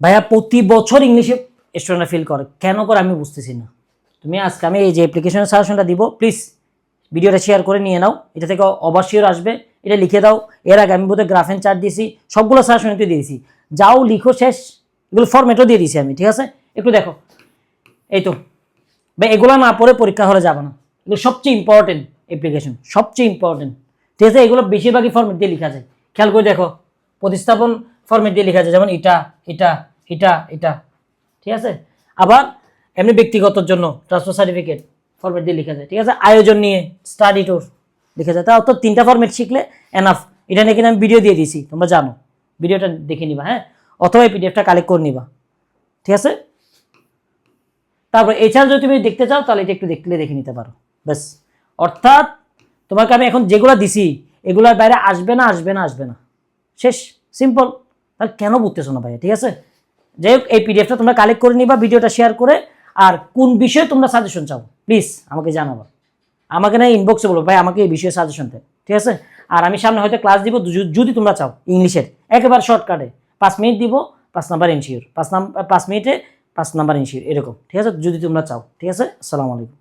ভাইয়া প্রতি বছর ইংলিশে স্টুডেন্টরা ফেল করে, কেন করে আমি বুঝতেছি না। তুমি আজকে আমি এই যে অ্যাপ্লিকেশনের সাজেশনটা দিব, প্লিজ ভিডিওটা শেয়ার করে নিয়ে নাও, এটা থেকে অবশ্যই আসবে, এটা লিখে দাও। এর আগে আমি বোধহয় গ্রাফ অ্যান্ড চার্ট দিয়েছি, সবগুলো সাজেশন একটু দিয়েছি, যাও লিখো শেষ, এগুলো ফরম্যাটও দিয়ে দিয়েছি আমি, ঠিক আছে? একটু দেখো, এই তো ভাই, এগুলো না পড়ে পরীক্ষা হলে যাবে না, এগুলো সবচেয়ে ইম্পর্টেন্ট অ্যাপ্লিকেশন, সবচেয়ে ইম্পর্টেন্ট, ঠিক আছে? এগুলো বেশিরভাগই ফরম্যাট দিয়ে লেখা যায়, খেয়াল করে দেখো, প্রতিস্থাপন ফরম্যাট দিয়ে লেখা যায়, যেমন এটা এটা এটা এটা, ঠিক আছে? আবার এমনি ব্যক্তিগতর জন্য ট্রান্সফার সার্টিফিকেট ফরম্যাট দিয়ে লেখা যায়, ঠিক আছে? আয়োজন নিয়ে স্টাডি ট্যুর লেখা যায়, তাও তো 3টা ফরম্যাট শিখলে এনাফ। এটা নিয়ে কিন্তু আমি ভিডিও দিয়ে দিয়েছি, তোমরা জানো, ভিডিওটা দেখে নিবা, হ্যাঁ? অথবা এই পিডিএফটা কালেক্ট করে নিবা, ঠিক আছে? তারপর এছাড়া যদি তুমি দেখতে চাও তাহলে এটা একটু দেখে নিতে পারো, ব্যাস। অর্থাৎ তোমাকে আমি এখন যেগুলো দিছি এগুলোর বাইরে আসবে না, আসবে না, আসবে না, শেষ, সিম্পল। তাহলে কেন বুঝতেছো না ভাইয়া, ঠিক আছে? যাই হোক, এই পিডিএফটা তোমরা কালেক্ট করে নিবা, ভিডিওটা শেয়ার করে। আর কোন বিষয়ে তোমরা সাজেশন চাও প্লিজ আমাকে জানাবা, আমাকে না ইনবক্সে বলো ভাই আমাকে এই বিষয়ে সাজেশন দেয়, ঠিক আছে? আর আমি সামনে হয়তো ক্লাস দিব, যদি তোমরা চাও ইংলিশের একেবারে শর্টকাটে 5 মিনিট দিব, 5 নাম্বার এনশিওর, 5 মিনিটে 5 নাম্বার এনশিওর, এরকম, ঠিক আছে? যদি তোমরা চাও, ঠিক আছে? আসসালামু আলাইকুম।